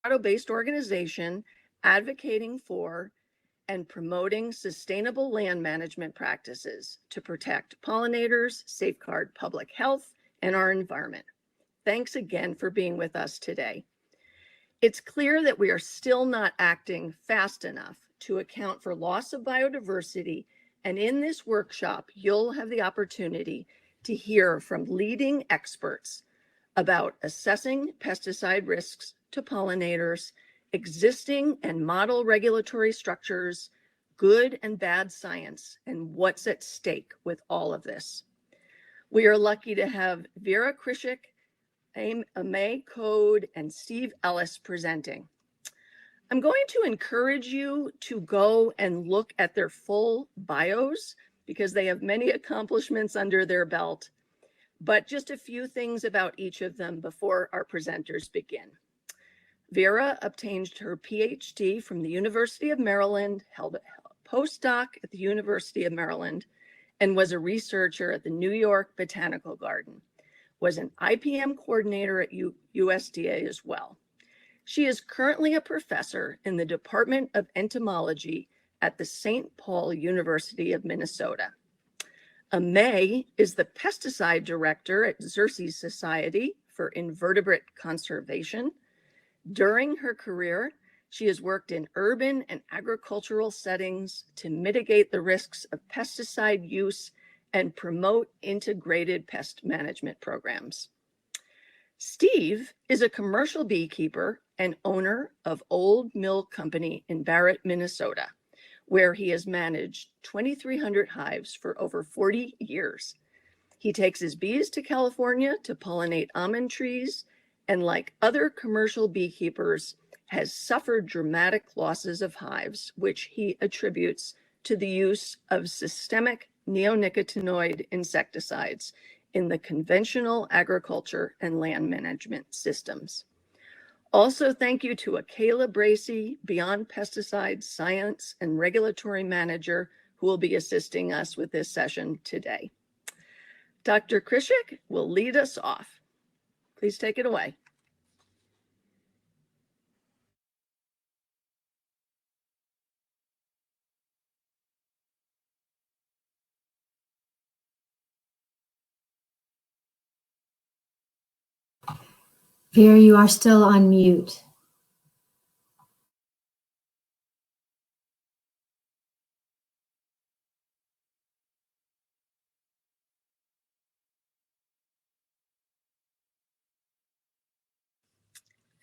Colorado-based organization advocating for and promoting sustainable land management practices to protect pollinators, safeguard public health, and our environment. Thanks again for being with us today. It's clear that we are still not acting fast enough to account for loss of biodiversity, and in this workshop, you'll have the opportunity to hear from leading experts about assessing pesticide risks to pollinators, existing and model regulatory structures, good and bad science, and what's at stake with all of this. We are lucky to have Vera, Krischik, Aimee, Code, and Steve Ellis presenting. I'm going to encourage you to go and look at their full bios because they have many accomplishments under their belt, but just a few things about each of them before our presenters begin. Vera obtained her PhD from the University of Maryland, held a postdoc at the University of Maryland, and was a researcher at the New York Botanical Garden, was an IPM coordinator at USDA as well. She is currently a professor in the Department of Entomology at the St. Paul University of Minnesota. Aimee is the pesticide director at Xerces Society for Invertebrate Conservation. During her career, she has worked in urban and agricultural settings to mitigate the risks of pesticide use and promote integrated pest management programs. Steve is a commercial beekeeper and owner of Old Mill Company in Barrett, Minnesota, where he has managed 2,300 hives for over 40 years. He takes his bees to California to pollinate almond trees, and like other commercial beekeepers, has suffered dramatic losses of hives, which he attributes to the use of systemic neonicotinoid insecticides in the conventional agriculture and land management systems. Also, thank you to Akela Bracey, Beyond Pesticides Science and Regulatory Manager, who will be assisting us with this session today. Dr. Krischik will lead us off. Please take it away. Vera, you are still on mute.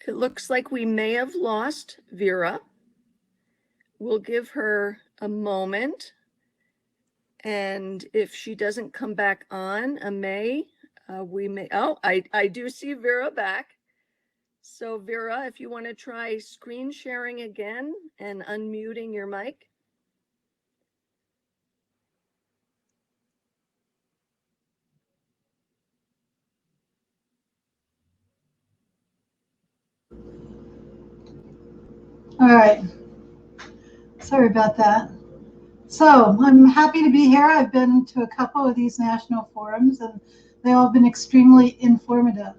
It looks like we may have lost Vera. We'll give her a moment. And if she doesn't come back on, Aimee, we may, I do see Vera back. So Vera, if you want to try screen sharing again and unmuting your mic. All right. Sorry about that. So I'm happy to be here. I've been to a couple of these national forums and they've all been extremely informative.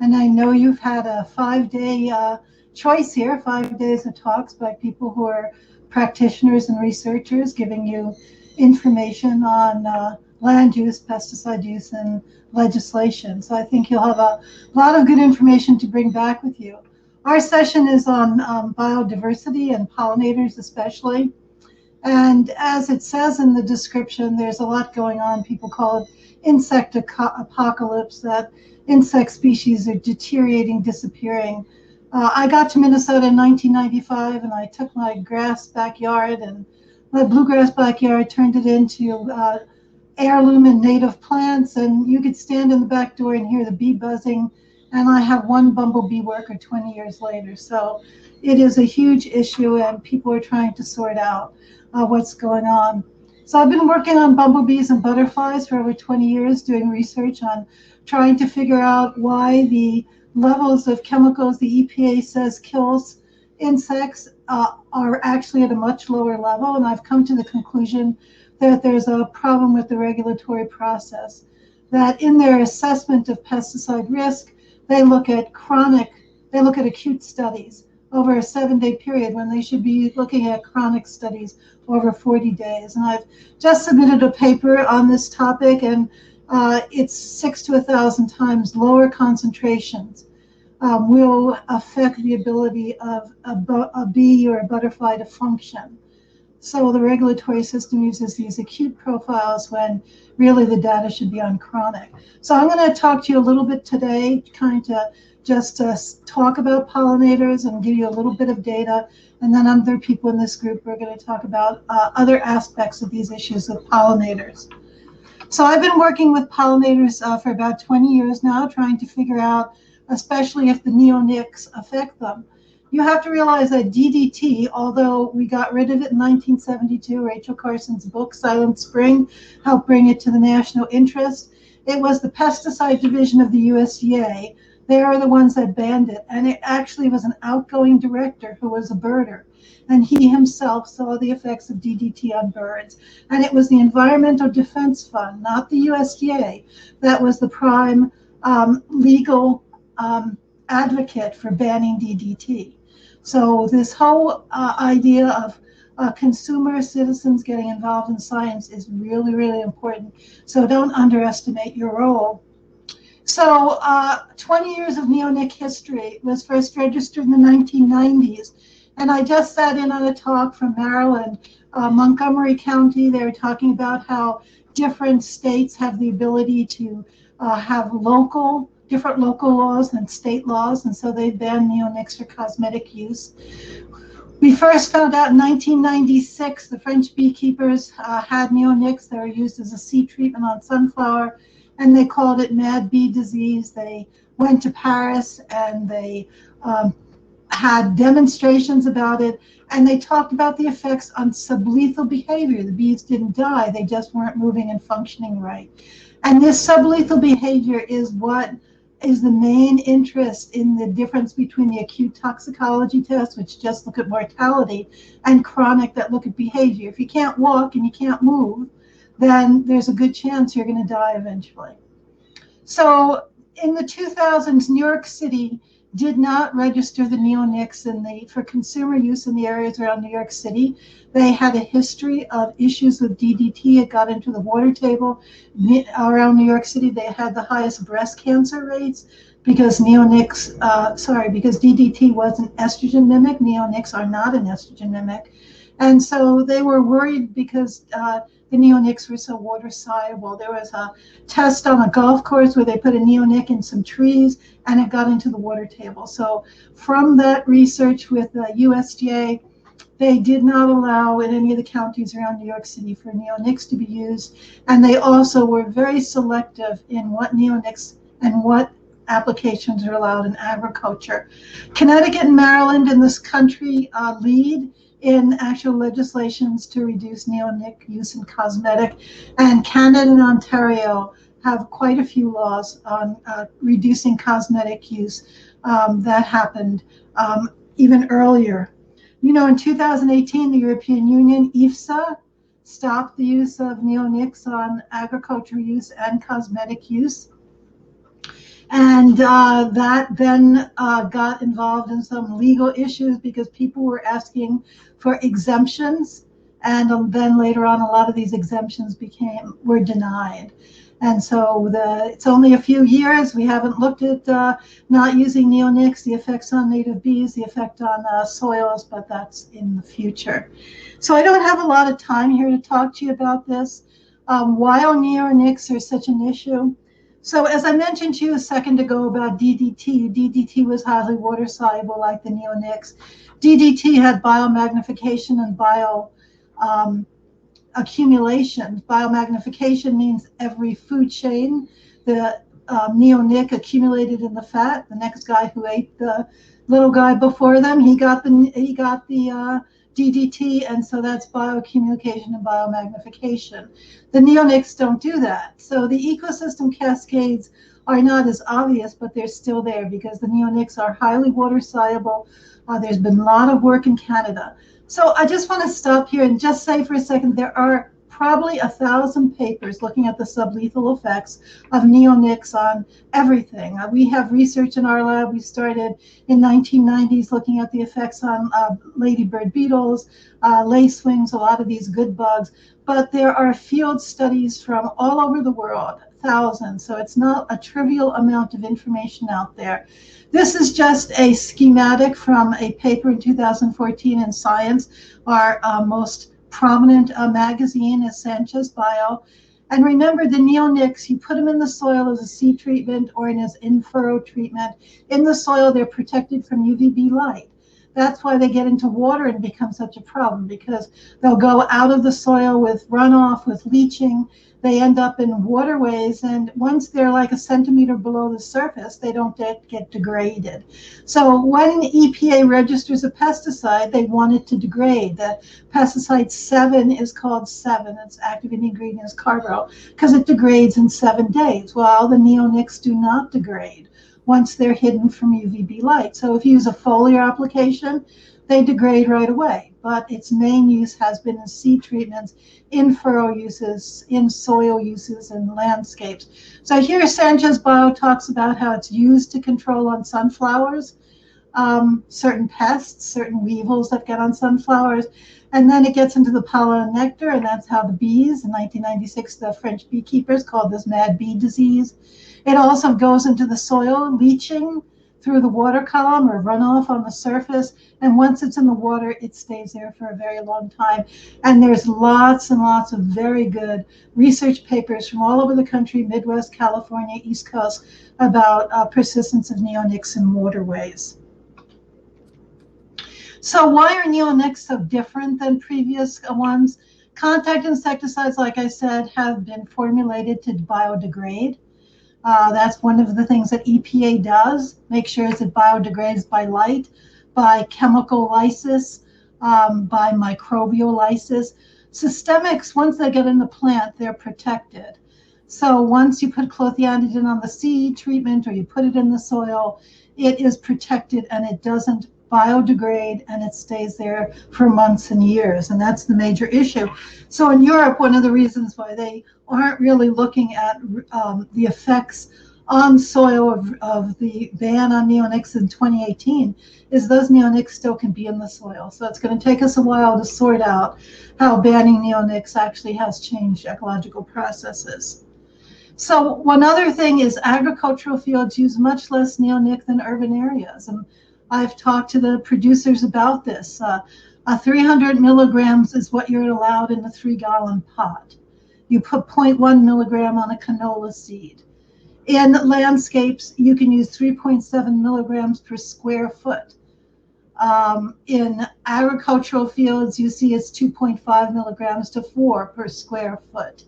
And I know you've had a 5-day choice here, 5 days of talks by people who are practitioners and researchers giving you information on land use, pesticide use, and legislation. So I think you'll have a lot of good information to bring back with you. Our session is on biodiversity and pollinators especially. And as it says in the description, there's a lot going on. People call it insect apocalypse, that insect species are deteriorating, disappearing. I got to Minnesota in 1995 and I took my grass backyard and my bluegrass backyard, turned it into heirloom and native plants, and you could stand in the back door and hear the bee buzzing, and I have one bumblebee worker 20 years later. So it is a huge issue and people are trying to sort out what's going on. So I've been working on bumblebees and butterflies for over 20 years, doing research on trying to figure out why the levels of chemicals the EPA says kills insects are actually at a much lower level. And I've come to the conclusion that there's a problem with the regulatory process, that in their assessment of pesticide risk, they look at acute studies, over a 7-day period when they should be looking at chronic studies over 40 days. And I've just submitted a paper on this topic, and it's 6 to 1,000 times lower concentrations will affect the ability of a bee or a butterfly to function. So the regulatory system uses these acute profiles when really the data should be on chronic. So I'm going to talk to you a little bit today, kind of just talk about pollinators and give you a little bit of data. And then other people in this group are going to talk about other aspects of these issues of pollinators. So I've been working with pollinators for about 20 years now, trying to figure out, especially if the neonics affect them. You have to realize that DDT, although we got rid of it in 1972, Rachel Carson's book, Silent Spring, helped bring it to the national interest. It was the pesticide division of the USDA. They are the ones that banned it. And it actually was an outgoing director who was a birder. And he himself saw the effects of DDT on birds. And it was the Environmental Defense Fund, not the USDA, that was the prime legal advocate for banning DDT. So this whole idea of consumer citizens getting involved in science is really, really important. So don't underestimate your role. So 20 years of neonic history was first registered in the 1990s. And I just sat in on a talk from Maryland, Montgomery County. They were talking about how different states have the ability to have different local laws than state laws, and so they banned neonics for cosmetic use. We first found out in 1996 the French beekeepers had neonics that were used as a seed treatment on sunflower, and they called it mad bee disease. They went to Paris and they had demonstrations about it, and they talked about the effects on sublethal behavior. The bees didn't die, they just weren't moving and functioning right. And this sublethal behavior is what is the main interest in the difference between the acute toxicology tests, which just look at mortality, and chronic that look at behavior. If you can't walk and you can't move, then there's a good chance you're going to die eventually. So in the 2000s, New York City did not register the neonics for consumer use in the areas around New York City. They had a history of issues with DDT. It got into the water table. Around New York City, they had the highest breast cancer rates because because DDT was an estrogen mimic. Neonics are not an estrogen mimic. And so they were worried because the neonics were so water soluble. There was a test on a golf course where they put a neonic in some trees and it got into the water table. So from that research with the USDA, they did not allow in any of the counties around New York City for neonics to be used. And they also were very selective in what neonics and what applications are allowed in agriculture. Connecticut and Maryland in this country lead in actual legislations to reduce neonic use in cosmetic, and Canada and Ontario have quite a few laws on reducing cosmetic use that happened even earlier. You know, in 2018, the European Union, EFSA, stopped the use of neonics on agricultural use and cosmetic use. And that then got involved in some legal issues because people were asking for exemptions. And then later on, a lot of these exemptions were denied. And so it's only a few years. We haven't looked at not using neonics, the effects on native bees, the effect on soils, but that's in the future. So I don't have a lot of time here to talk to you about this. Why neonics are such an issue. So as I mentioned to you a second ago about DDT was highly water soluble like the neonics. DDT had biomagnification and accumulation. Biomagnification means every food chain. The neonic accumulated in the fat. The next guy who ate the little guy before them, he got the DDT, and so that's bioaccumulation and biomagnification. The neonics don't do that. So the ecosystem cascades are not as obvious, but they're still there because the neonics are highly water soluble. There's been a lot of work in Canada. So I just want to stop here and just say for a second, there are probably 1,000 papers looking at the sublethal effects of neonics on everything. We have research in our lab. We started in 1990s looking at the effects on ladybird beetles, lacewings, a lot of these good bugs. But there are field studies from all over the world, thousands. So it's not a trivial amount of information out there. This is just a schematic from a paper in 2014 in Science. Our most prominent magazine is Sanchez Bio. And remember, the neonics, you put them in the soil as a seed treatment or as in-furrow treatment. In the soil, they're protected from UVB light. That's why they get into water and become such a problem, because they'll go out of the soil with runoff, with leaching. They end up in waterways, and once they're like a centimeter below the surface, they don't get degraded. So when EPA registers a pesticide, they want it to degrade. The pesticide 7 is called 7. Its active ingredient is carbaryl, because it degrades in 7 days. Well, the neonics do not degrade once they're hidden from UVB light. So if you use a foliar application, they degrade right away. But its main use has been in seed treatments, in furrow uses, in soil uses, and landscapes. So here Sanchez Bio talks about how it's used to control on sunflowers, certain pests, certain weevils that get on sunflowers. And then it gets into the pollen and nectar, and that's how the bees, in 1996, the French beekeepers called this mad bee disease. It also goes into the soil, leaching through the water column or runoff on the surface. And once it's in the water, it stays there for a very long time. And there's lots and lots of very good research papers from all over the country, Midwest, California, East Coast, about persistence of neonics in waterways. So why are neonics so different than previous ones? Contact insecticides, like I said, have been formulated to biodegrade. That's one of the things that EPA does, make sure that it biodegrades by light, by chemical lysis, by microbial lysis. Systemics, once they get in the plant, they're protected. So once you put clothianidin on the seed treatment or you put it in the soil, it is protected and it doesn't biodegrade, and it stays there for months and years, and that's the major issue. So in Europe, one of the reasons why they aren't really looking at the effects on soil of the ban on neonics in 2018 is those neonics still can be in the soil. So it's going to take us a while to sort out how banning neonics actually has changed ecological processes. So one other thing is agricultural fields use much less neonic than urban areas, and I've talked to the producers about this. 300 milligrams is what you're allowed in a 3-gallon pot. You put 0.1 milligram on a canola seed. In landscapes, you can use 3.7 milligrams per square foot. In agricultural fields, you see it's 2.5 milligrams to 4 per square foot.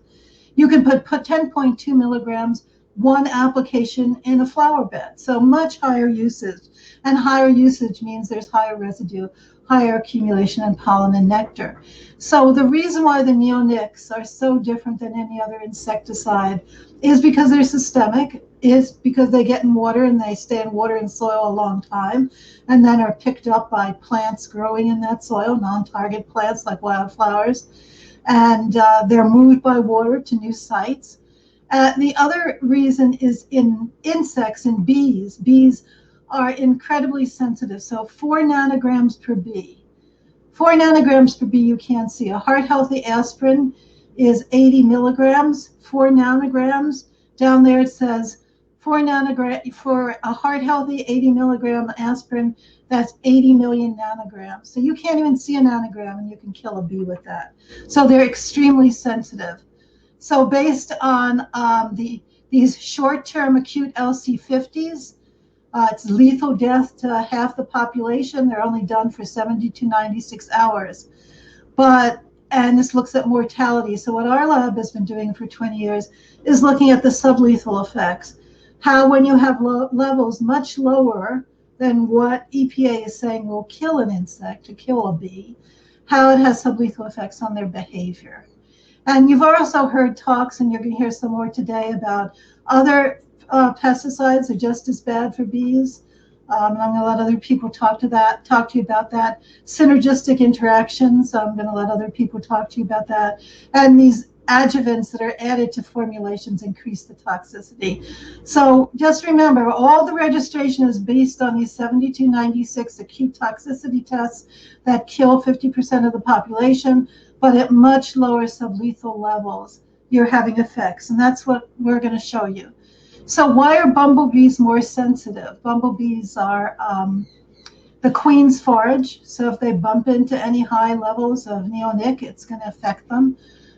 You can put 10.2 milligrams, one application in a flower bed. So much higher usage. And higher usage means there's higher residue, higher accumulation in pollen and nectar. So the reason why the neonics are so different than any other insecticide is because they're systemic, is because they get in water and they stay in water and soil a long time, and then are picked up by plants growing in that soil, non-target plants like wildflowers, and they're moved by water to new sites. The other reason is in insects and bees. Bees are incredibly sensitive. So 4 nanograms per bee. 4 nanograms per bee you can't see. A heart-healthy aspirin is 80 milligrams, 4 nanograms. Down there it says 4 nanograms. For a heart-healthy 80 milligram aspirin, that's 80 million nanograms. So you can't even see a nanogram and you can kill a bee with that. So they're extremely sensitive. So based on these short-term acute LC50s, it's lethal death to half the population. They're only done for 70 to 96 hours. And this looks at mortality. So what our lab has been doing for 20 years is looking at the sublethal effects. How when you have levels much lower than what EPA is saying will kill an insect, to kill a bee, how it has sublethal effects on their behavior. And you've also heard talks, and you're going to hear some more today, about other pesticides are just as bad for bees. I'm going to let other people talk to you about that. Synergistic interactions, I'm going to let other people talk to you about that. And these adjuvants that are added to formulations increase the toxicity. So just remember, all the registration is based on these 7296 acute toxicity tests that kill 50% of the population, but at much lower sublethal levels, you're having effects. And that's what we're going to show you. So why are bumblebees more sensitive? Bumblebees are the queen's forage. So if they bump into any high levels of neonic, it's going to affect them.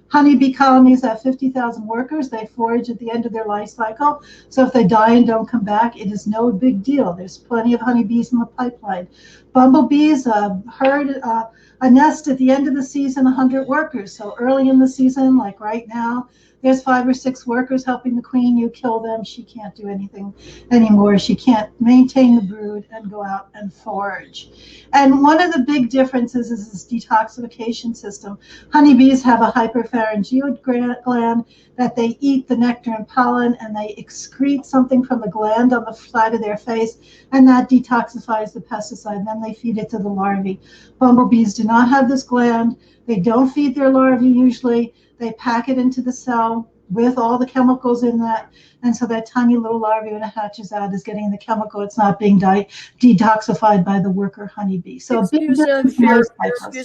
Honeybee colonies have 50,000 workers. They forage at the end of their life cycle. So if they die and don't come back, it is no big deal. There's plenty of honeybees in the pipeline. Bumblebees, a nest at the end of the season, 100 workers. So early in the season, like right now, there's 5 or 6 workers helping the queen. You kill them, she can't do anything anymore. She can't maintain the brood and go out and forage. And one of the big differences is this detoxification system. Honeybees have a hyperpharyngeal gland that they eat the nectar and pollen, and they excrete something from the gland on the side of their face, and that detoxifies the pesticide. Then they feed it to the larvae. Bumblebees do not have this gland. They don't feed their larvae usually. They pack it into the cell with all the chemicals in that. And so that tiny little larvae, when it hatches out, is getting the chemical. It's not being detoxified by the worker honeybee. So excuse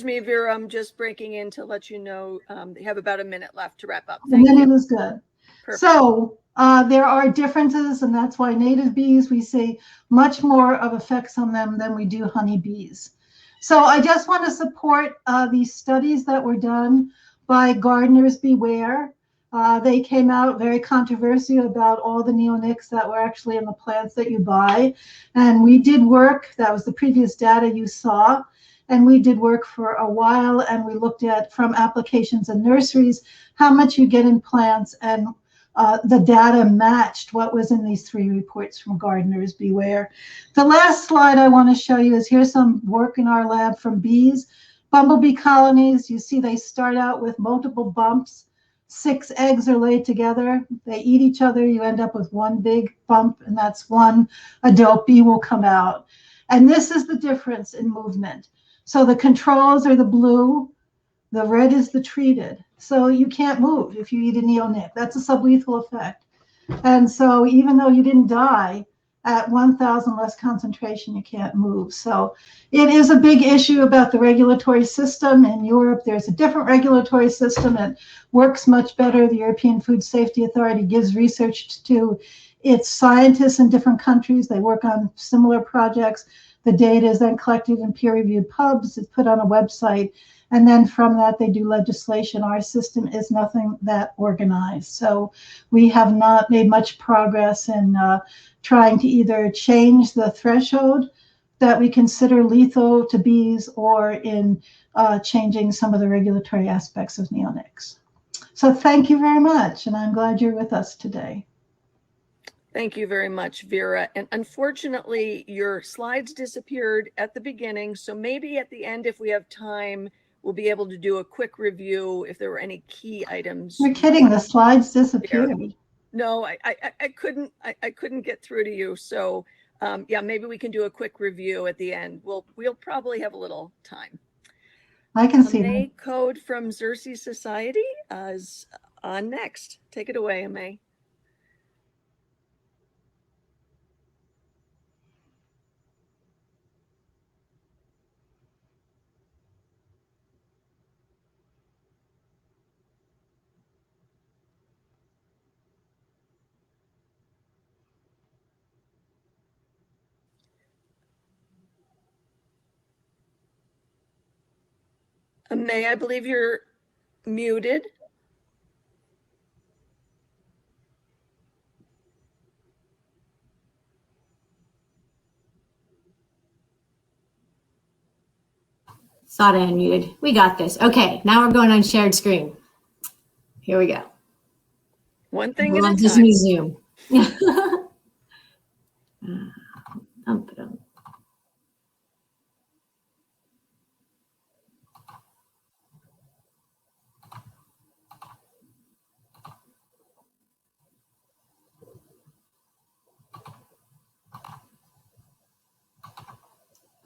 me, Vera, I'm just breaking in to let you know you have about a minute left to wrap up. Thank you. A minute is good. Perfect. So there are differences, and that's why native bees, we see much more of effects on them than we do honeybees. So I just want to support these studies that were done by Gardeners Beware. They came out very controversial about all the neonics that were actually in the plants that you buy. And we did work, that was the previous data you saw, and we did work for a while, and we looked at, from applications in nurseries, how much you get in plants, and the data matched what was in these 3 reports from Gardeners Beware. The last slide I want to show you is here's some work in our lab from bees. Bumblebee colonies, you see they start out with multiple bumps. 6 eggs are laid together. They eat each other. You end up with one big bump, and that's one adult bee will come out. And this is the difference in movement. So the controls are the blue. The red is the treated. So you can't move if you eat a neonic. That's a sublethal effect. And so even though you didn't die, at 1,000 less concentration, you can't move. So it is a big issue about the regulatory system. In Europe, there's a different regulatory system. It works much better. The European Food Safety Authority gives research to its scientists in different countries. They work on similar projects. The data is then collected in peer-reviewed pubs. It's put on a website. And then from that, they do legislation. Our system is nothing that organized. So we have not made much progress in trying to either change the threshold that we consider lethal to bees, or in changing some of the regulatory aspects of neonics. So thank you very much, and I'm glad you're with us today. Thank you very much, Vera. And unfortunately, your slides disappeared at the beginning, so maybe at the end, if we have time, we'll be able to do a quick review if there were any key items. You're kidding, the slides disappeared. No, I couldn't get through to you. So yeah, maybe we can do a quick review at the end. We'll probably have a little time. I can see Aimee Code from Xerces Society is on next. Take it away, Aimee. Aimee, I believe you're muted. Thought I unmuted. We got this. Okay, now we're going on shared screen. Here we go. One thing at a This time. new Zoom.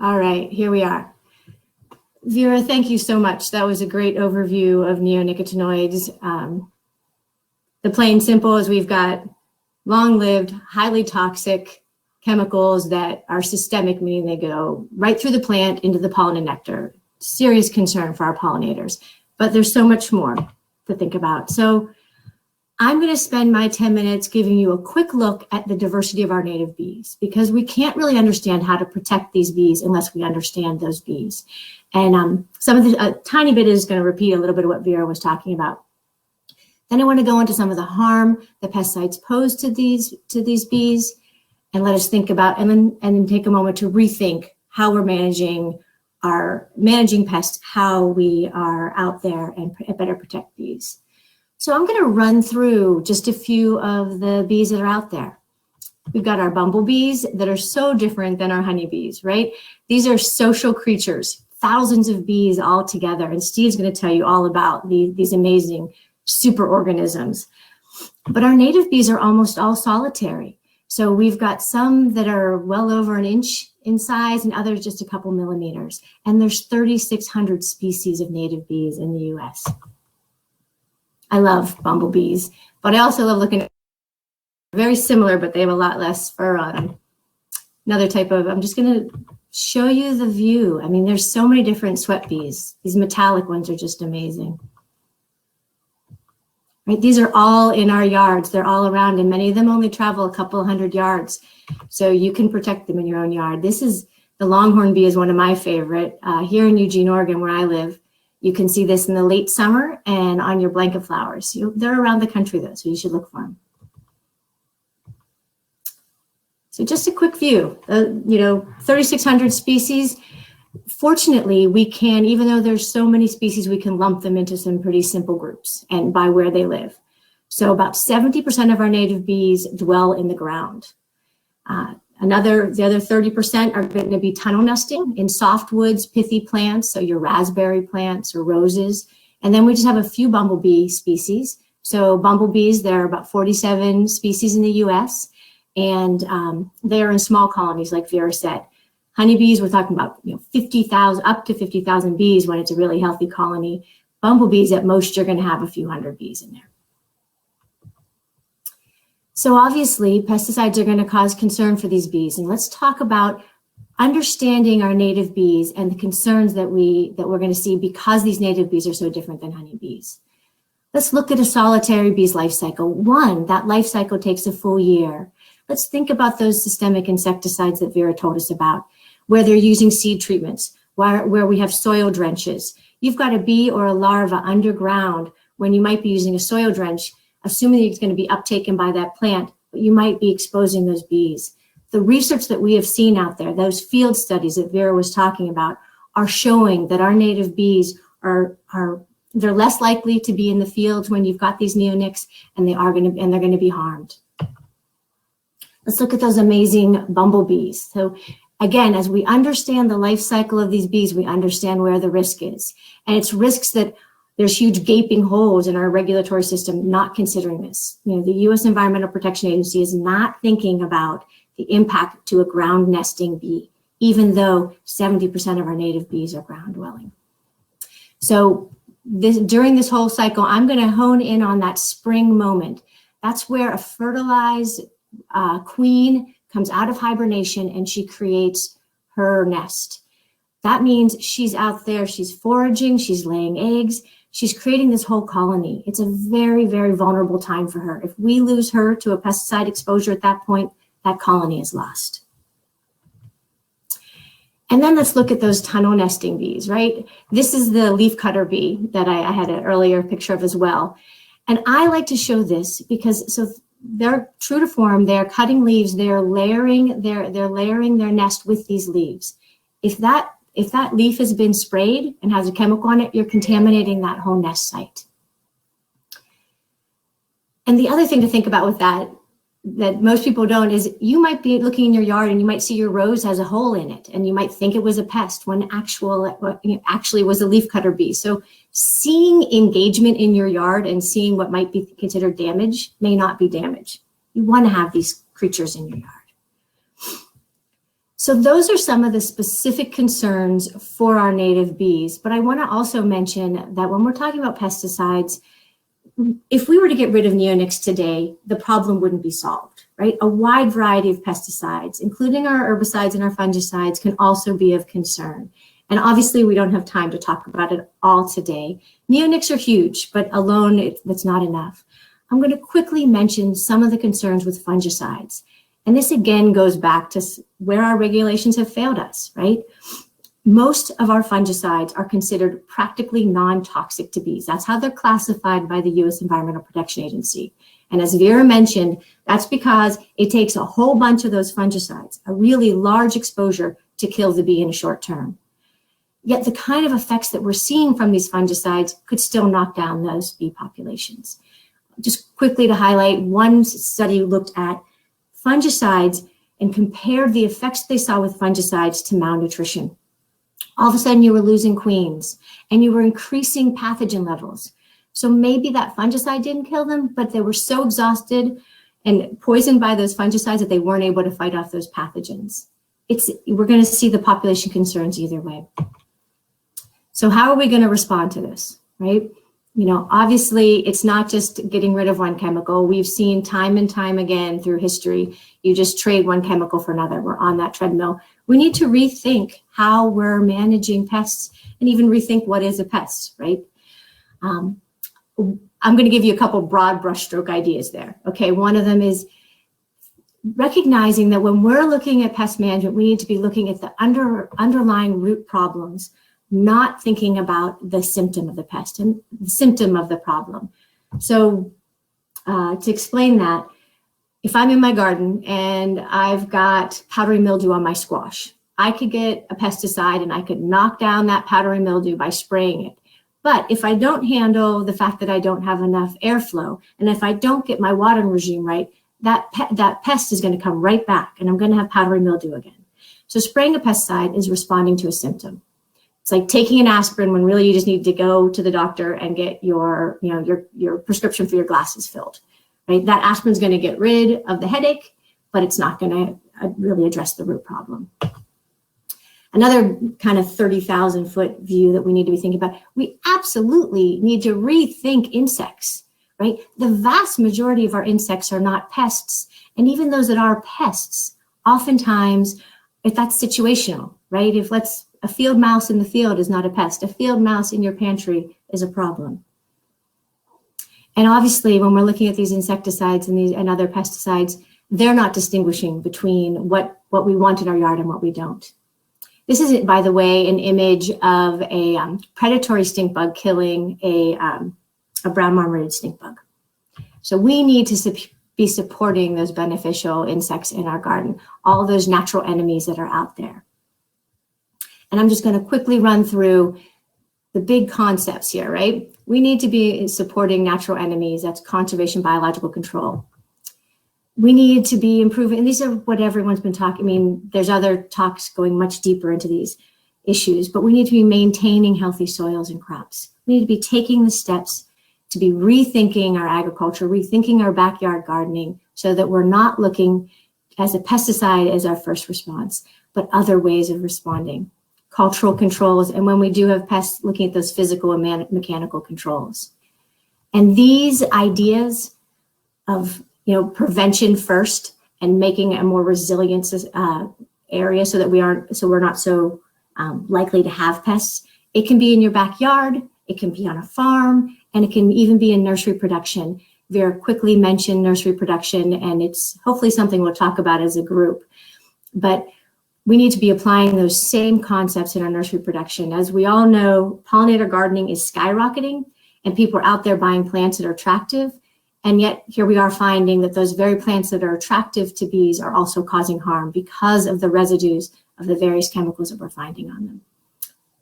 All right, here we are. Vera, thank you so much. That was a great overview of neonicotinoids. The plain simple is we've got long-lived, highly toxic chemicals that are systemic, meaning they go right through the plant into the pollen and nectar. Serious concern for our pollinators, but there's so much more to think about. So I'm going to spend my 10 minutes giving you a quick look at the diversity of our native bees, because we can't really understand how to protect these bees unless we understand those bees. And some of the, a tiny bit is going to repeat a little bit of what Vera was talking about. Then I want to go into some of the harm that pesticides pose to these bees, and let us think about, and then take a moment to rethink how we're managing pests, how we are out there and better protect bees. So I'm going to run through just a few of the bees that are out there. We've got our bumblebees that are so different than our honeybees, right? These are social creatures, thousands of bees all together. And Steve's going to tell you all about these amazing super organisms. But our native bees are almost all solitary. So we've got some that are well over an inch in size and others just a couple millimeters. And there's 3,600 species of native bees in the US. I love bumblebees, but I also love looking at very similar, but they have a lot less fur on them. Another type of, I'm just going to show you the view. I mean, there's so many different sweat bees. These metallic ones are just amazing. Right? These are all in our yards. They're all around, and many of them only travel a couple hundred yards. So you can protect them in your own yard. This is, the longhorn bee is one of my favorite. Here in Eugene, Oregon, where I live, you can see this in the late summer and on your blanket flowers. They're around the country though, so you should look for them. So just a quick view, 3,600 species. Fortunately, we can, even though there's so many species, we can lump them into some pretty simple groups and by where they live. So about 70% of our native bees dwell in the ground. The other 30% are going to be tunnel nesting in softwoods, pithy plants, so your raspberry plants or roses. And then we just have a few bumblebee species. So bumblebees, there are about 47 species in the US, and they are in small colonies, like Vera said. Honeybees, we're talking about 50,000, up to 50,000 bees when it's a really healthy colony. Bumblebees, at most, you're going to have a few hundred bees in there. So obviously, pesticides are going to cause concern for these bees. And let's talk about understanding our native bees and the concerns that we're going to see because these native bees are so different than honeybees. Let's look at a solitary bee's life cycle. That life cycle takes a full year. Let's think about those systemic insecticides that Vera told us about, where they're using seed treatments, where we have soil drenches. You've got a bee or a larva underground when you might be using a soil drench, assuming it's going to be uptaken by that plant, but you might be exposing those bees. The research that we have seen out there, those field studies that Vera was talking about, are showing that our native bees they're less likely to be in the fields when you've got these neonics, and they're going to be harmed. Let's look at those amazing bumblebees. So again, as we understand the life cycle of these bees, we understand where the risk is. And it's risks that there's huge gaping holes in our regulatory system not considering this. The U.S. Environmental Protection Agency is not thinking about the impact to a ground nesting bee, even though 70% of our native bees are ground dwelling. So during this whole cycle, I'm going to hone in on that spring moment. That's where a fertilized queen comes out of hibernation and she creates her nest. That means she's out there, she's foraging, she's laying eggs, she's creating this whole colony. It's a very, very vulnerable time for her. If we lose her to a pesticide exposure at that point, that colony is lost. And then let's look at those tunnel nesting bees, right? This is the leafcutter bee that I had an earlier picture of as well. And I like to show this because they're true to form, they're cutting leaves, they're layering their nest with these leaves. If that leaf has been sprayed and has a chemical on it, you're contaminating that whole nest site. And the other thing to think about with that most people don't is you might be looking in your yard and you might see your rose has a hole in it and you might think it was a pest when actually was a leafcutter bee. So seeing engagement in your yard and seeing what might be considered damage may not be damage. You want to have these creatures in your yard. So those are some of the specific concerns for our native bees. But I want to also mention that when we're talking about pesticides, if we were to get rid of neonics today, the problem wouldn't be solved, right? A wide variety of pesticides, including our herbicides and our fungicides, can also be of concern. And obviously, we don't have time to talk about it all today. Neonics are huge, but alone, that's not enough. I'm going to quickly mention some of the concerns with fungicides. And this again goes back to where our regulations have failed us, right? Most of our fungicides are considered practically non-toxic to bees. That's how they're classified by the U.S. Environmental Protection Agency. And as Vera mentioned, that's because it takes a whole bunch of those fungicides, a really large exposure, to kill the bee in a short term. Yet the kind of effects that we're seeing from these fungicides could still knock down those bee populations. Just quickly to highlight, one study looked at fungicides and compared the effects they saw with fungicides to malnutrition. All of a sudden you were losing queens and you were increasing pathogen levels. So maybe that fungicide didn't kill them, but they were so exhausted and poisoned by those fungicides that they weren't able to fight off those pathogens. We're going to see the population concerns either way. So how are we going to respond to this, right? You know, obviously, it's not just getting rid of one chemical. We've seen time and time again through history, you just trade one chemical for another. We're on that treadmill. We need to rethink how we're managing pests and even rethink what is a pest, right? I'm going to give you a couple broad brushstroke ideas there. Okay, one of them is recognizing that when we're looking at pest management, we need to be looking at the underlying root problems, not thinking about the symptom of the pest and the symptom of the problem. So to explain that, if I'm in my garden and I've got powdery mildew on my squash, I could get a pesticide and I could knock down that powdery mildew by spraying it. But if I don't handle the fact that I don't have enough airflow, and if I don't get my watering regime right, that pest is going to come right back and I'm going to have powdery mildew again. So spraying a pesticide is responding to a symptom. It's like taking an aspirin when really you just need to go to the doctor and get your prescription for your glasses filled, right? That aspirin is going to get rid of the headache, but it's not going to really address the root problem. Another kind of 30,000 foot view that we need to be thinking about, we absolutely need to rethink insects, right? The vast majority of our insects are not pests. And even those that are pests, oftentimes, if that's situational, right? If a field mouse in the field is not a pest. A field mouse in your pantry is a problem. And obviously, when we're looking at these insecticides and other pesticides, they're not distinguishing between what we want in our yard and what we don't. This is, by the way, an image of a predatory stink bug killing a brown marmorated stink bug. So we need to be supporting those beneficial insects in our garden, all those natural enemies that are out there. And I'm just going to quickly run through the big concepts here, right? We need to be supporting natural enemies. That's conservation, biological control. We need to be improving, and these are what everyone's been talking. I mean, there's other talks going much deeper into these issues, but we need to be maintaining healthy soils and crops. We need to be taking the steps to be rethinking our agriculture, rethinking our backyard gardening, so that we're not looking as a pesticide as our first response, but other ways of responding. Cultural controls, and when we do have pests, looking at those physical and mechanical controls. And these ideas of prevention first and making a more resilient area so that we're not so likely to have pests. It can be in your backyard, it can be on a farm, and it can even be in nursery production. Vera quickly mentioned nursery production, and it's hopefully something we'll talk about as a group. But we need to be applying those same concepts in our nursery production. As we all know, pollinator gardening is skyrocketing, and people are out there buying plants that are attractive. And yet here we are finding that those very plants that are attractive to bees are also causing harm because of the residues of the various chemicals that we're finding on them.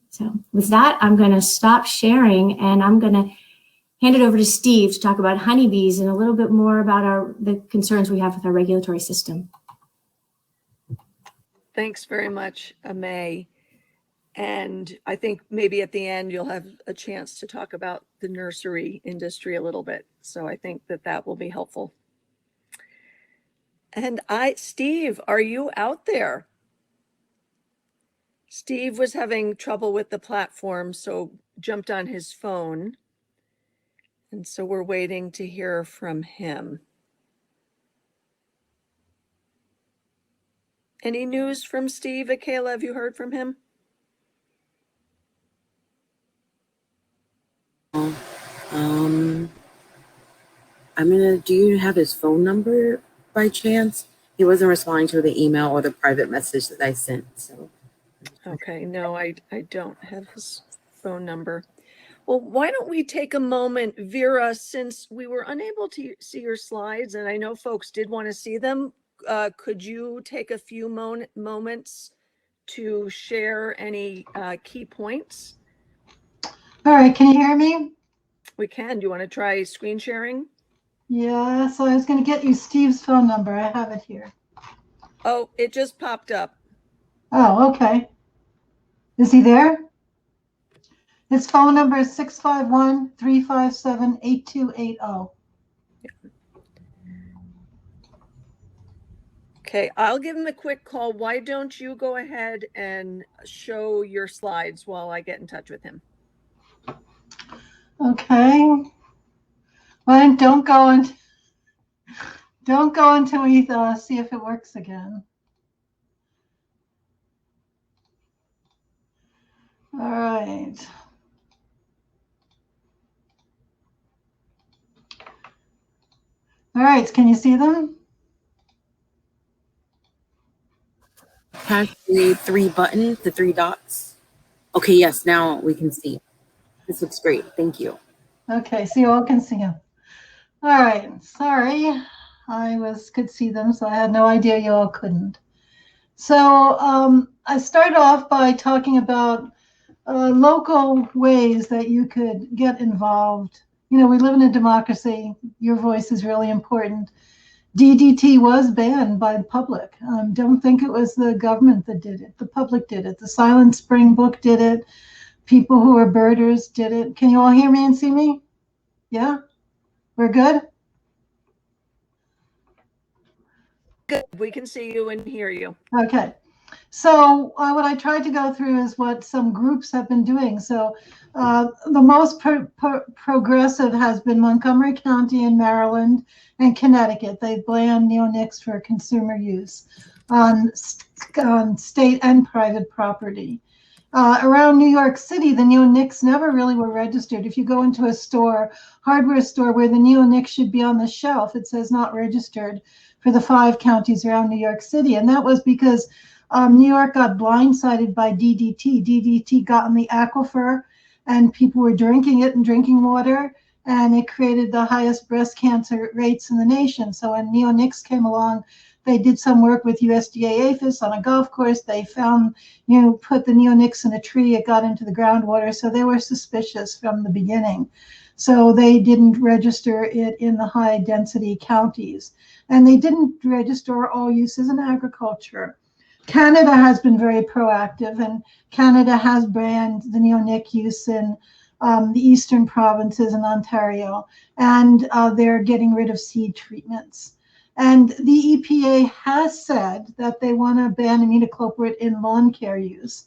So with that, I'm going to stop sharing and I'm going to hand it over to Steve to talk about honeybees and a little bit more about the concerns we have with our regulatory system. Thanks very much, Aimee. And I think maybe at the end, you'll have a chance to talk about the nursery industry a little bit. So I think that will be helpful. And Steve, are you out there? Steve was having trouble with the platform, so jumped on his phone. And so we're waiting to hear from him. Any news from Steve? Akela, have you heard from him? Do you have his phone number by chance? He wasn't responding to the email or the private message that I sent, so. Okay, no, I don't have his phone number. Well, why don't we take a moment, Vera, since we were unable to see your slides, and I know folks did want to see them, could you take a few moments to share any key points? All right, can you hear me? We can. Do you want to try screen sharing? Yeah, so I was going to get you Steve's phone number. I have it here. Oh, it just popped up. Oh, okay. Is he there? His phone number is 651-357-8280. Okay, I'll give him a quick call. Why don't you go ahead and show your slides while I get in touch with him? Okay. Well, don't go until we see if it works again. All right. All right, can you see them? Has the three buttons, the three dots. Okay, yes, now we can see. This looks great. Thank you. Okay, so you all can see them. All right, sorry. Could see them, so I had no idea you all couldn't. So I started off by talking about local ways that you could get involved. You know, we live in a democracy. Your voice is really important. DDT was banned by the public. Don't think it was the government that did it. The public did it. The Silent Spring book did it. People who are birders did it. Can you all hear me and see me? Yeah? We're good? Good. We can see you and hear you. Okay. So what I tried to go through is what some groups have been doing. So the most progressive has been Montgomery County in Maryland and Connecticut. They've banned neonics for consumer use on state and private property. Around New York City, the neonics never really were registered. If you go into a store, hardware store, where the neonics should be on the shelf, it says not registered for the 5 counties around New York City. And that was because New York got blindsided by DDT. DDT got in the aquifer, and people were drinking it and drinking water, and it created the highest breast cancer rates in the nation. So when neonics came along, they did some work with USDA APHIS on a golf course. They found, put the neonics in a tree. It got into the groundwater. So they were suspicious from the beginning. So they didn't register it in the high density counties. And they didn't register all uses in agriculture. Canada has been very proactive, and Canada has banned the neonic use in the eastern provinces in Ontario, and they're getting rid of seed treatments. And the EPA has said that they want to ban imidacloprid in lawn care use.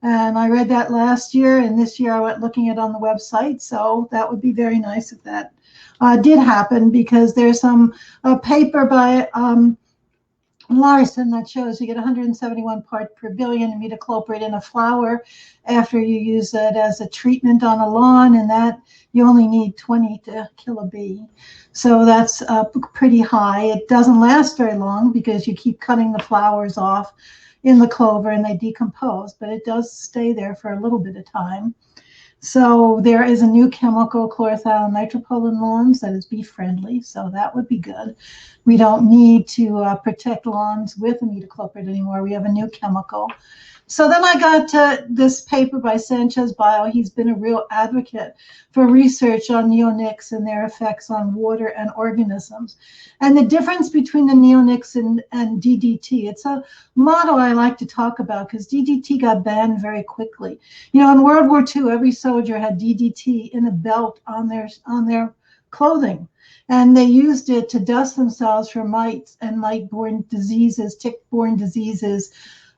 And I read that last year, and this year I went looking at it on the website. So that would be very nice if that did happen, because there's some paper by Larson that shows you get 171 parts per billion imidacloprid in a flower after you use it as a treatment on a lawn, and that you only need 20 to kill a bee. So that's pretty high. It doesn't last very long because you keep cutting the flowers off in the clover and they decompose, but it does stay there for a little bit of time. So there is a new chemical, chlorothalonitropol, in lawns that is bee friendly, so that would be good. We don't need to protect lawns with imidacloprid anymore. We have a new chemical. So then I got to this paper by Sanchez Bio. He's been a real advocate for research on neonics and their effects on water and organisms. And the difference between the neonics and DDT, it's a model I like to talk about because DDT got banned very quickly. In World War II, every soldier had DDT in a belt on their clothing. And they used it to dust themselves for mites and mite-borne diseases, tick-borne diseases,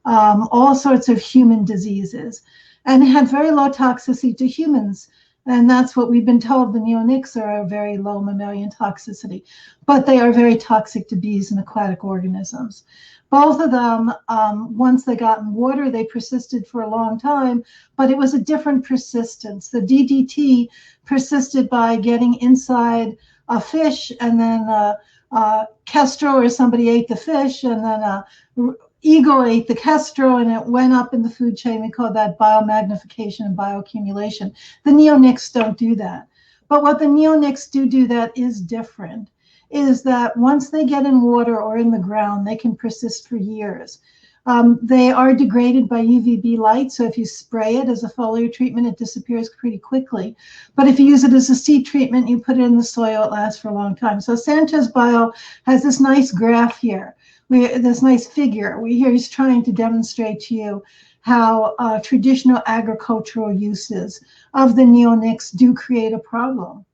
all sorts of human diseases, and had very low toxicity to humans. And that's what we've been told. The neonics are a very low mammalian toxicity, but they are very toxic to bees and aquatic organisms. Both of them, once they got in water, they persisted for a long time, but it was a different persistence. The DDT persisted by getting inside a fish, and then kestrel or somebody ate the fish, and then eagle ate the kestrel, and it went up in the food chain. We call that biomagnification and bioaccumulation. The neonics don't do that. But what the neonics do that is different, is that once they get in water or in the ground, they can persist for years. They are degraded by UVB light, so if you spray it as a foliar treatment, it disappears pretty quickly. But if you use it as a seed treatment, you put it in the soil, it lasts for a long time. So Sanchez Bio has this nice graph here, this nice figure. He's trying to demonstrate to you how traditional agricultural uses of the neonics do create a problem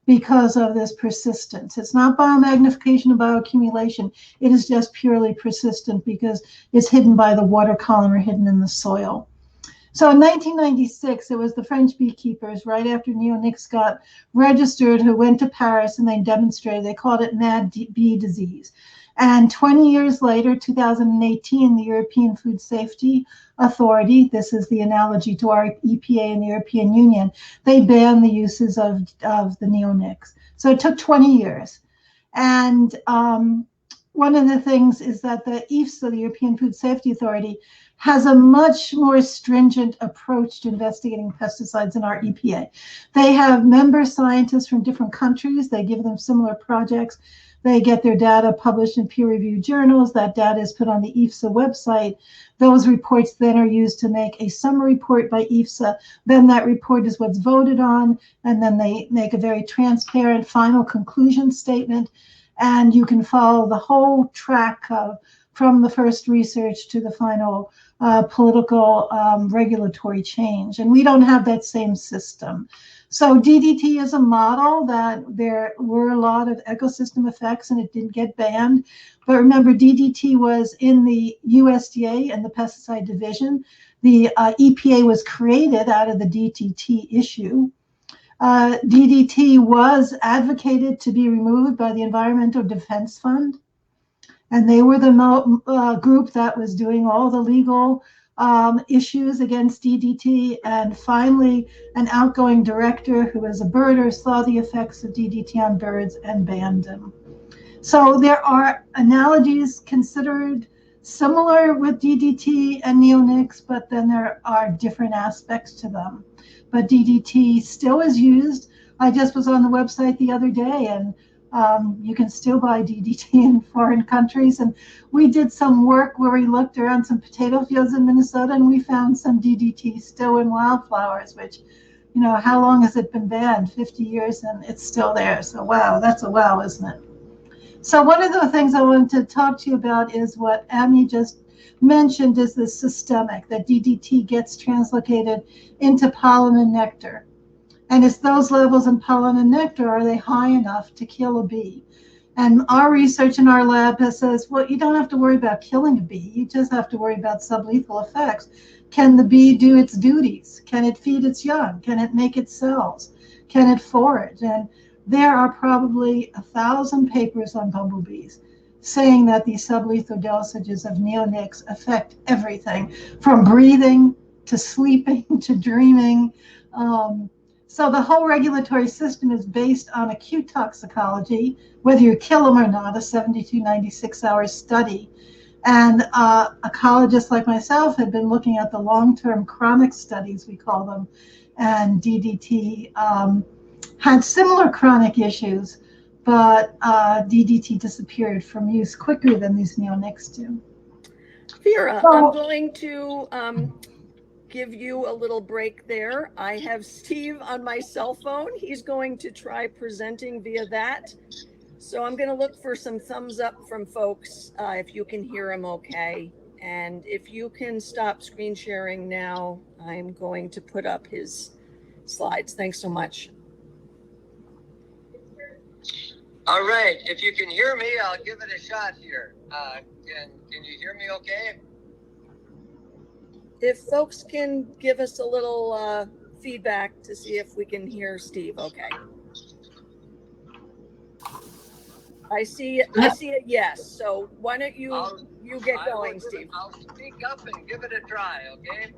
because of this persistence. It's not biomagnification and bioaccumulation. It is just purely persistent because it's hidden by the water column or hidden in the soil. So in 1996, it was the French beekeepers, right after neonics got registered, who went to Paris and they demonstrated. They called it mad bee disease. And 20 years later, 2018, the European Food Safety Authority, this is the analogy to our EPA and the European Union, they banned the uses of the neonics. So it took 20 years. And one of the things is that the EFSA, the European Food Safety Authority, has a much more stringent approach to investigating pesticides than our EPA. They have member scientists from different countries. They give them similar projects. They get their data published in peer-reviewed journals. That data is put on the EFSA website. Those reports then are used to make a summary report by EFSA. Then that report is what's voted on, and then they make a very transparent final conclusion statement. And you can follow the whole track from the first research to the final political regulatory change. And we don't have that same system. So DDT is a model that there were a lot of ecosystem effects and it didn't get banned. But remember, DDT was in the USDA and the pesticide division. The EPA was created out of the DDT issue. DDT was advocated to be removed by the Environmental Defense Fund. And they were the group that was doing all the legal issues against DDT. And finally, an outgoing director who was a birder saw the effects of DDT on birds and banned them. So there are analogies considered similar with DDT and neonics, but then there are different aspects to them. But DDT still is used. I just was on the website the other day, and you can still buy DDT in foreign countries. And we did some work where we looked around some potato fields in Minnesota, and we found some DDT still in wildflowers, which, you know, how long has it been banned? 50 years, and it's still there. So wow, that's a wow, isn't it? So one of the things I wanted to talk to you about is what Aimee just mentioned, is the systemic, that DDT gets translocated into pollen and nectar. And it's those levels in pollen and nectar, are they high enough to kill a bee? And our research in our lab says, well, you don't have to worry about killing a bee. You just have to worry about sublethal effects. Can the bee do its duties? Can it feed its young? Can it make its cells? Can it forage? And there are probably 1,000 papers on bumblebees saying that these sublethal dosages of neonics affect everything from breathing to sleeping to dreaming. So the whole regulatory system is based on acute toxicology, whether you kill them or not, a 72, 96-hour study. And ecologists like myself have been looking at the long-term chronic studies, we call them, and DDT had similar chronic issues, but DDT disappeared from use quicker than these neonics do. Vera, So, I'm going to give you a little break there. I have Steve on my cell phone. He's going to try presenting via that. So I'm going to look for some thumbs up from folks if you can hear him okay. And if you can stop screen sharing now, I'm going to put up his slides. Thanks so much. All right, if you can hear me, I'll give it a shot here. Can you hear me okay? if folks can give us a little feedback to see if we can hear Steve, okay. I see it, yes. So why don't you get going, Steve? I'll speak up and give it a try, okay?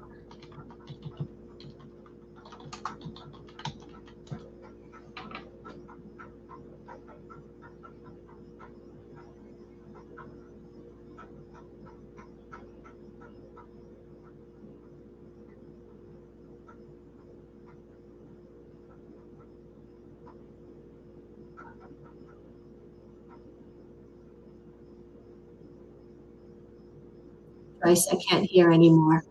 Joyce, I can't hear anymore.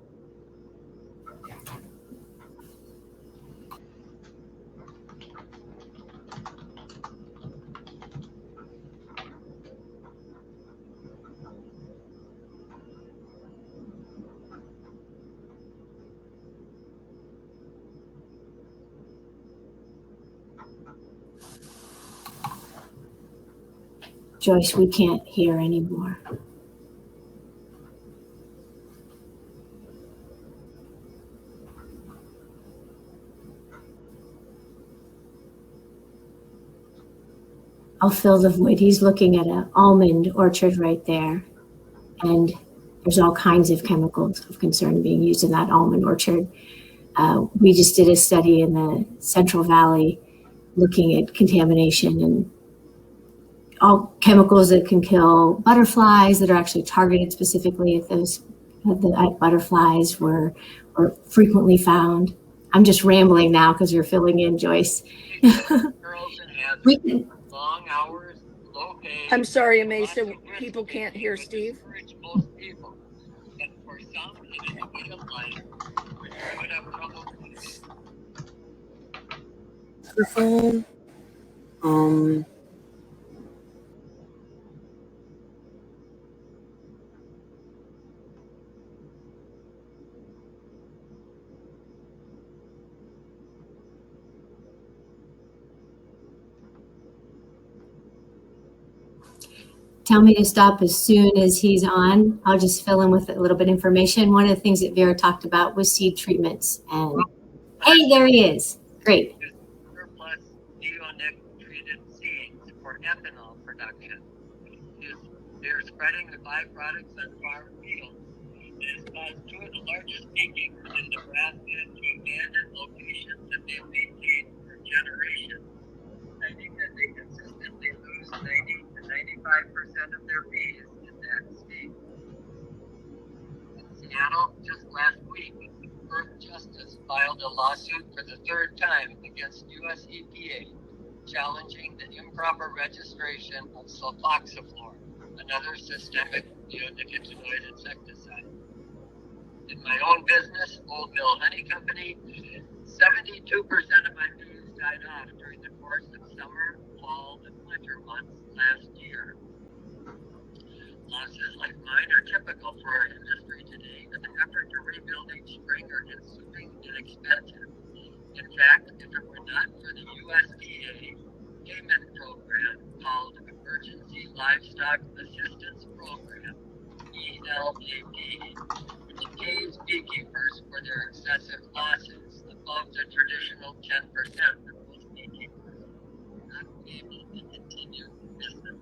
Joyce, we can't hear anymore. I'll fill the void. He's looking at an almond orchard right there. And there's all kinds of chemicals of concern being used in that almond orchard. We just did a study in the Central Valley looking at contamination and all chemicals that can kill butterflies that are actually targeted specifically at those at butterflies were frequently found. I'm just rambling now because you're filling in, Joyce. We can, long hours, low pay. I'm sorry, Aimee, so people can't hear Steve? Most people. But for some, it is a way of life, which we would have trouble with. The phone. Tell me to stop as soon as he's on. I'll just fill in with a little bit of information. One of the things that Vera talked about was seed treatments. And hey, there he is. Great. Surplus neonic treated seeds for ethanol production. They're spreading the byproducts on farm fields. It has caused two of the largest beekeepers in Nebraska to abandon locations that they've maintained for generations, citing that they consistently lose 90 to 95% of their bees in that state. In Seattle, just last week, Earth Justice filed a lawsuit for the third time against U.S. EPA, challenging the improper registration of sulfoxaflor, another systemic neonicotinoid insecticide. In my own business, Old Mill Honey Company, 72% of my bees died off during the course of summer, fall, and winter months last year. Losses like mine are typical for our industry today, and the effort to rebuild each spring are consuming and expensive. In fact, if it were not for the USDA payment program called Emergency Livestock Assistance Program, ELAP, which pays beekeepers for their excessive losses above the traditional 10% that most beekeepers would not be able to continue business.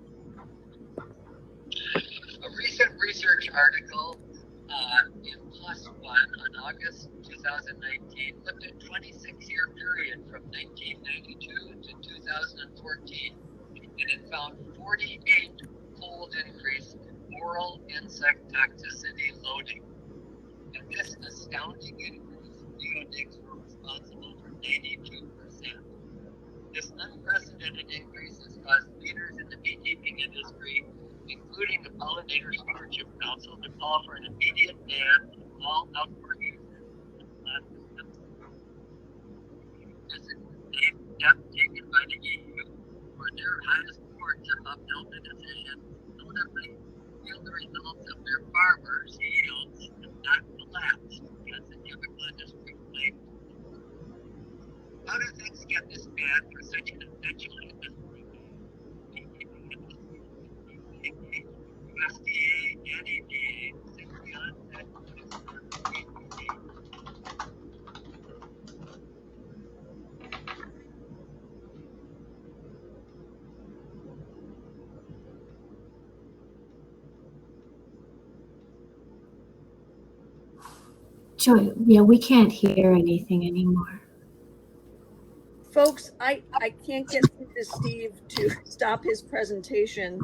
A recent research article in PLOS One on August 2019 looked at 26-year period from 1992 to 2014, and it found 48-fold increase in oral insect toxicity loading. And this astounding increase, neonics were responsible for 82%. This unprecedented increase has caused leaders in the beekeeping industry, including the Pollinators Stewardship Council, to call for an immediate ban of all outdoor uses of plastic chemicals. This is the same step taken by the EU, where their highest courts have upheld the decision, notably feel the results of their farmers' yields have not collapsed as the chemical industry claims. How do things get this bad for such an essential industry? USDA and EPA since the onset of this Joy, yeah, we can't hear anything anymore. Folks, I can't get through to Steve to stop his presentation.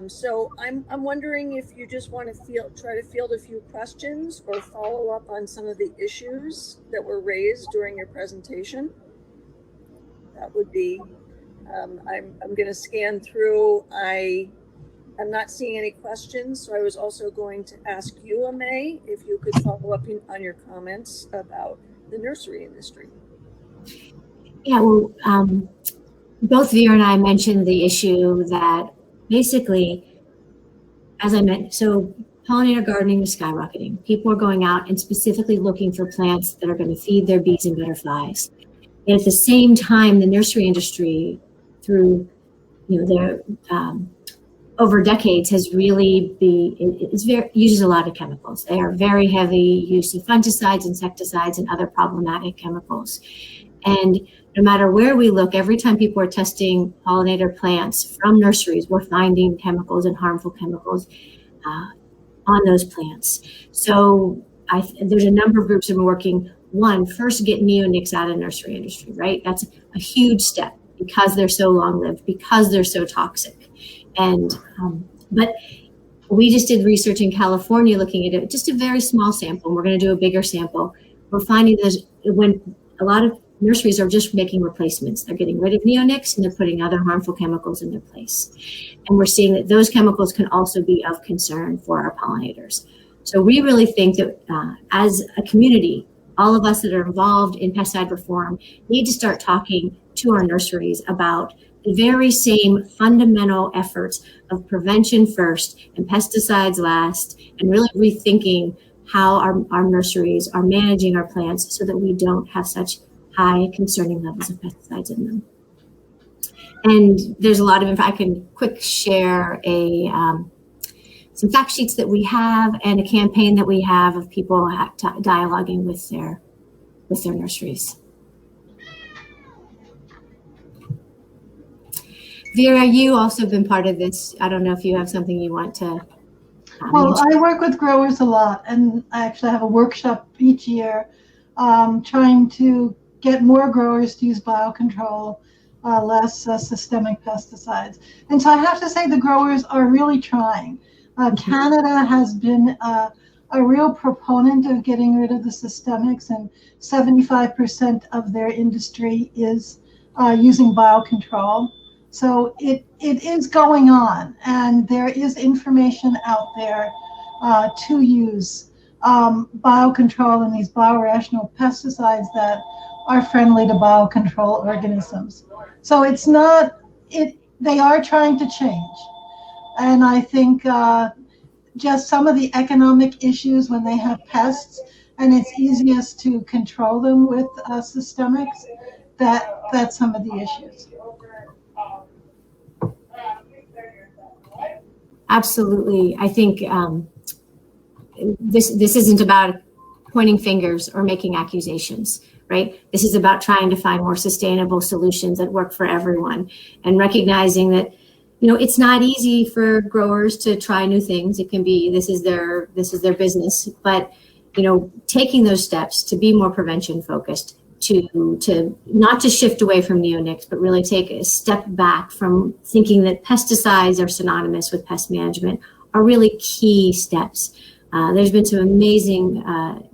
So I'm wondering if you just want to try to field a few questions or follow up on some of the issues that were raised during your presentation. That would be, I'm going to scan through. I'm not seeing any questions, so I was also going to ask you, Aimee, if you could follow up on your comments about the nursery industry. Yeah, well, both Vera and I mentioned the issue that basically, as I meant, so pollinator gardening is skyrocketing. People are going out and specifically looking for plants that are going to feed their bees and butterflies. And at the same time, the nursery industry, through their over decades, has really uses a lot of chemicals. They are very heavy use of fungicides, insecticides, and other problematic chemicals. And no matter where we look, every time people are testing pollinator plants from nurseries, we're finding chemicals and harmful chemicals on those plants. So there's a number of groups that are working. One, first get neonics out of the nursery industry, right? That's a huge step because they're so long-lived, because they're so toxic. And but we just did research in California looking at it, just a very small sample. We're going to do a bigger sample. We're finding that when a lot of nurseries are just making replacements, they're getting rid of neonics and they're putting other harmful chemicals in their place. And we're seeing that those chemicals can also be of concern for our pollinators. So we really think that as a community, all of us that are involved in pesticide reform need to start talking to our nurseries about the very same fundamental efforts of prevention first and pesticides last, and really rethinking how our nurseries are managing our plants so that we don't have such high concerning levels of pesticides in them. And there's a lot of, I can quick share some fact sheets that we have and a campaign that we have of people dialoguing with their nurseries. Vera, you also been part of this. I don't know if you have something you want to Well, mention. I work with growers a lot, and I actually have a workshop each year trying to get more growers to use biocontrol, less systemic pesticides. And so I have to say the growers are really trying. Canada has been a real proponent of getting rid of the systemics, and 75% of their industry is using biocontrol. So it is going on, and there is information out there to use biocontrol and these biorational pesticides that are friendly to biocontrol organisms. So it's not, they are trying to change. And I think just some of the economic issues when they have pests, and it's easiest to control them with systemics, that's some of the issues. Absolutely. I think this isn't about pointing fingers or making accusations, right? This is about trying to find more sustainable solutions that work for everyone, and recognizing that, it's not easy for growers to try new things. It can be, this is their business, but, taking those steps to be more prevention focused, to not to shift away from neonics, but really take a step back from thinking that pesticides are synonymous with pest management are really key steps. There's been some amazing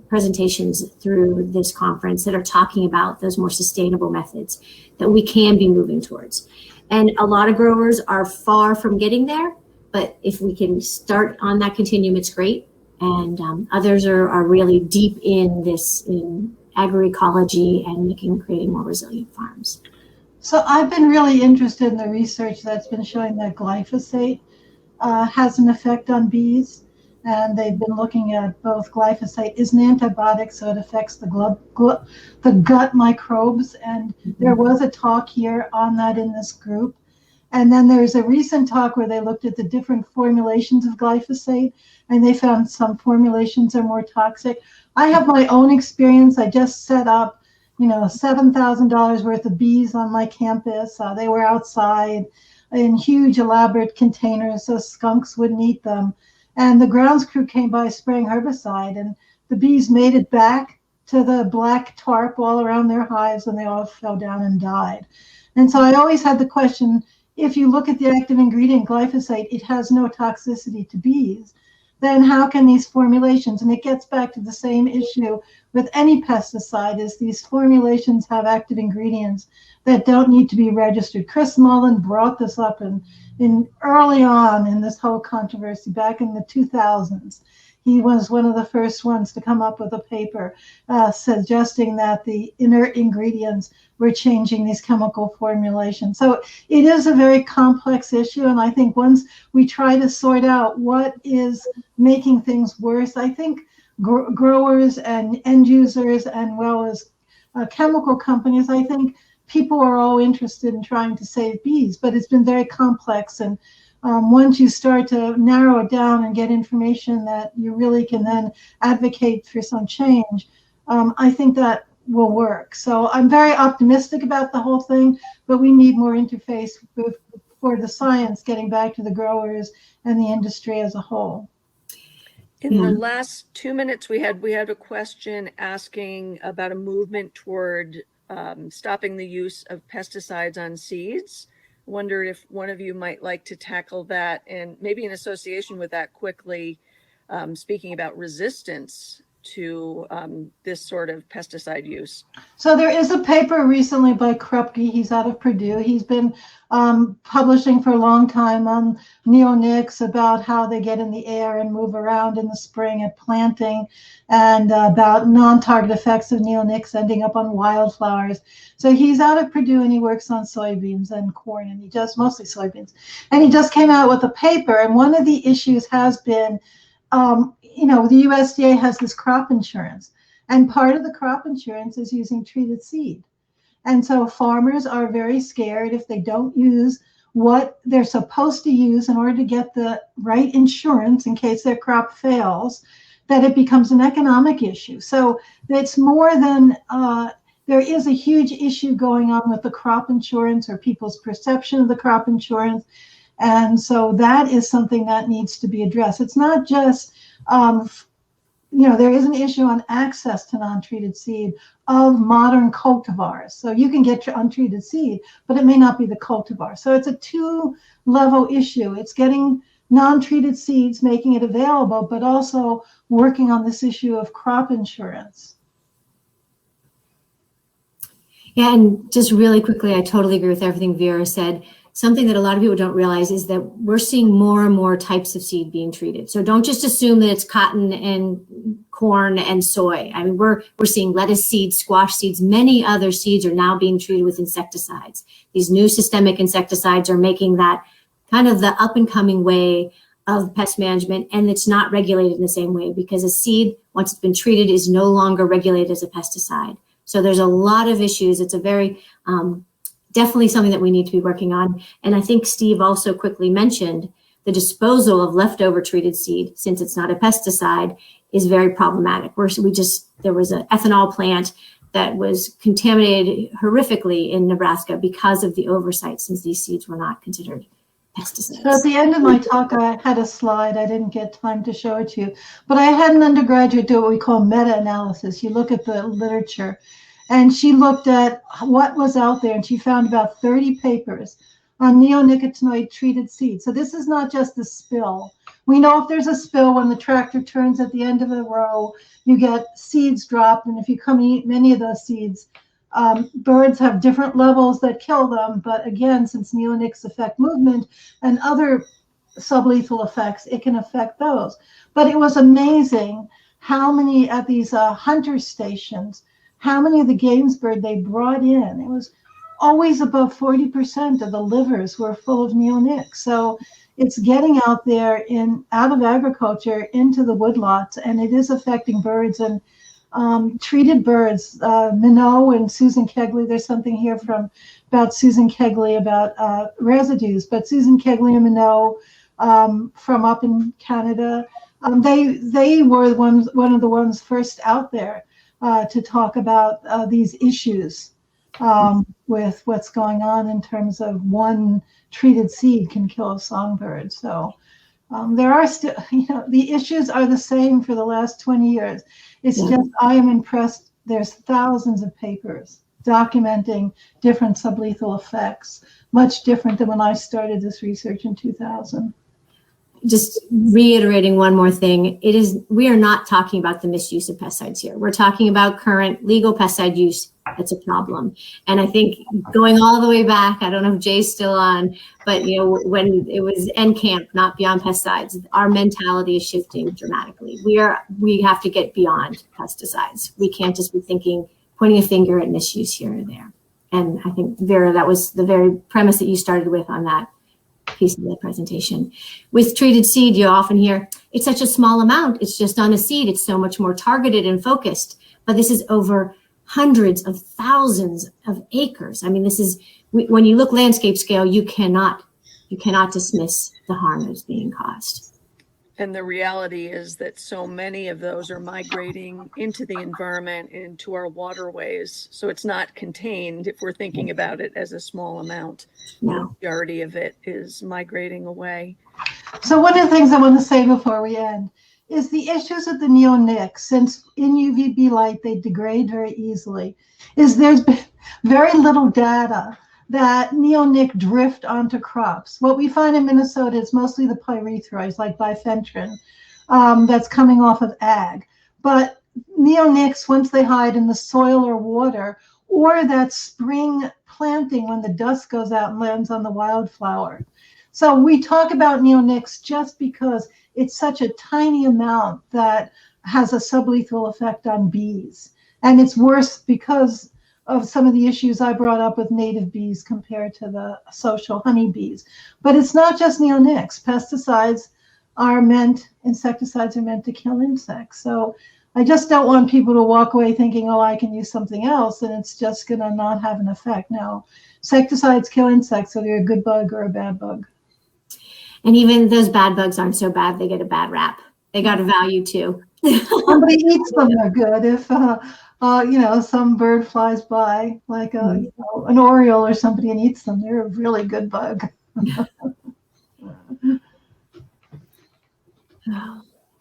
presentations through this conference that are talking about those more sustainable methods that we can be moving towards. And a lot of growers are far from getting there, but if we can start on that continuum, it's great. And others are really deep in this, in agroecology and creating more resilient farms. So I've been really interested in the research that's been showing that glyphosate has an effect on bees. And they've been looking at both glyphosate is an antibiotic, so it affects the gut microbes. And there was a talk here on that in this group. And then there's a recent talk where they looked at the different formulations of glyphosate, and they found some formulations are more toxic. I have my own experience. I just set up, $7,000 worth of bees on my campus. They were outside in huge elaborate containers so skunks wouldn't eat them. And the grounds crew came by spraying herbicide, and the bees made it back to the black tarp all around their hives, and they all fell down and died. And so I always had the question, if you look at the active ingredient glyphosate, it has no toxicity to bees, then how can these formulations, and it gets back to the same issue with any pesticide, is these formulations have active ingredients that don't need to be registered. Chris Mullen brought this up in early on in this whole controversy back in the 2000s. He was one of the first ones to come up with a paper suggesting that the inert ingredients were changing these chemical formulations. So it is a very complex issue, and I think once we try to sort out what is making things worse, I think growers and end users, and well as chemical companies, I think people are all interested in trying to save bees, but it's been very complex. And once you start to narrow it down and get information that you really can then advocate for some change, I think that will work. So I'm very optimistic about the whole thing, but we need more interface for the science getting back to the growers and the industry as a whole. In the last 2 minutes, we had a question asking about a movement toward stopping the use of pesticides on seeds. Wondered if one of you might like to tackle that, and maybe in association with that quickly, speaking about resistance to this sort of pesticide use. So there is a paper recently by Krupke. He's out of Purdue. He's been publishing for a long time on neonics, about how they get in the air and move around in the spring at planting, and about non-target effects of neonics ending up on wildflowers. So he's out of Purdue, and he works on soybeans and corn, and he does mostly soybeans. And he just came out with a paper, and one of the issues has been, the USDA has this crop insurance, and part of the crop insurance is using treated seed. And so farmers are very scared if they don't use what they're supposed to use in order to get the right insurance in case their crop fails, that it becomes an economic issue. So it's more than, there is a huge issue going on with the crop insurance, or people's perception of the crop insurance. And so that is something that needs to be addressed. It's not just, there is an issue on access to non-treated seed of modern cultivars. So you can get your untreated seed, but it may not be the cultivar. So it's a two-level issue. It's getting non-treated seeds, making it available, but also working on this issue of crop insurance. Yeah, and just really quickly, I totally agree with everything Vera said. Something that a lot of people don't realize is that we're seeing more and more types of seed being treated. So don't just assume that it's cotton and corn and soy. I mean, we're seeing lettuce seeds, squash seeds, many other seeds are now being treated with insecticides. These new systemic insecticides are making that kind of the up and coming way of pest management, and it's not regulated in the same way, because a seed, once it's been treated, is no longer regulated as a pesticide. So there's a lot of issues. It's a very definitely something that we need to be working on. And I think Steve also quickly mentioned the disposal of leftover treated seed, since it's not a pesticide, is very problematic. There was an ethanol plant that was contaminated horrifically in Nebraska because of the oversight, since these seeds were not considered pesticides. So at the end of my talk, I had a slide. I didn't get time to show it to you, but I had an undergraduate do what we call meta-analysis. You look at the literature, and she looked at what was out there, and she found about 30 papers on neonicotinoid treated seeds. So this is not just a spill. We know if there's a spill, when the tractor turns at the end of the row, you get seeds dropped, and if you come eat many of those seeds, birds have different levels that kill them. But again, since neonics affect movement and other sublethal effects, it can affect those. But it was amazing how many at these hunter stations, how many of the games bird they brought in. It was always above 40% of the livers were full of neonics. So it's getting out there out of agriculture into the woodlots, and it is affecting birds. And treated birds, Minot and Susan Kegley, there's something here about Susan Kegley about residues, but Susan Kegley and Minot from up in Canada, they were one of the ones first out there to talk about these issues with what's going on in terms of one treated seed can kill a songbird. So There are still, the issues are the same for the last 20 years. It's just, I am impressed. There's thousands of papers documenting different sublethal effects, much different than when I started this research in 2000. Just reiterating one more thing, we are not talking about the misuse of pesticides here. We're talking about current legal pesticide use. That's a problem. And I think going all the way back, I don't know if Jay's still on, but when it was NCAMP, not Beyond Pesticides, our mentality is shifting dramatically. We have to get beyond pesticides. We can't just be pointing a finger at misuse here or there. And I think, Vera, that was the very premise that you started with on that piece of the presentation. With treated seed, you often hear, it's such a small amount. It's just on a seed. It's so much more targeted and focused. But this is over hundreds of thousands of acres. I mean, when you look landscape scale, you cannot dismiss the harm that's being caused. And the reality is that so many of those are migrating into the environment, into our waterways. So it's not contained if we're thinking about it as a small amount. No. The majority of it is migrating away. So one of the things I want to say before we end is the issues with the neonics, since in UVB light they degrade very easily, is there's been very little data that neonic drift onto crops. What we find in Minnesota is mostly the pyrethroids, like bifenthrin, that's coming off of ag. But neonics, once they hide in the soil or water, or that spring planting when the dust goes out and lands on the wildflower. So we talk about neonics just because it's such a tiny amount that has a sublethal effect on bees. And it's worse because of some of the issues I brought up with native bees compared to the social honeybees. But it's not just neonics. Insecticides are meant to kill insects. So I just don't want people to walk away thinking, oh, I can use something else and it's just going to not have an effect. No, insecticides kill insects, whether you're a good bug or a bad bug. And even those bad bugs aren't so bad. They get a bad rap. They got a value too. Somebody eats them, they're good. If some bird flies by, like an oriole or somebody, and eats them, they're a really good bug.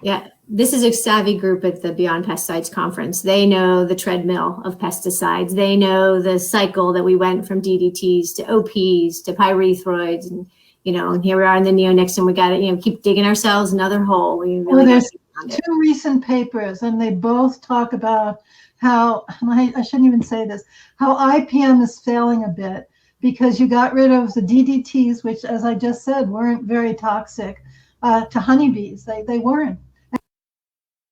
Yeah, this is a savvy group at the Beyond Pesticides conference. They know the treadmill of pesticides. They know the cycle that we went from DDTs to OPs to pyrethroids, and and here we are in the neonics, and we got to keep digging ourselves another hole. There's two recent papers, and they both talk about how, and I shouldn't even say this, how IPM is failing a bit because you got rid of the DDTs, which, as I just said, weren't very toxic to honeybees. They weren't.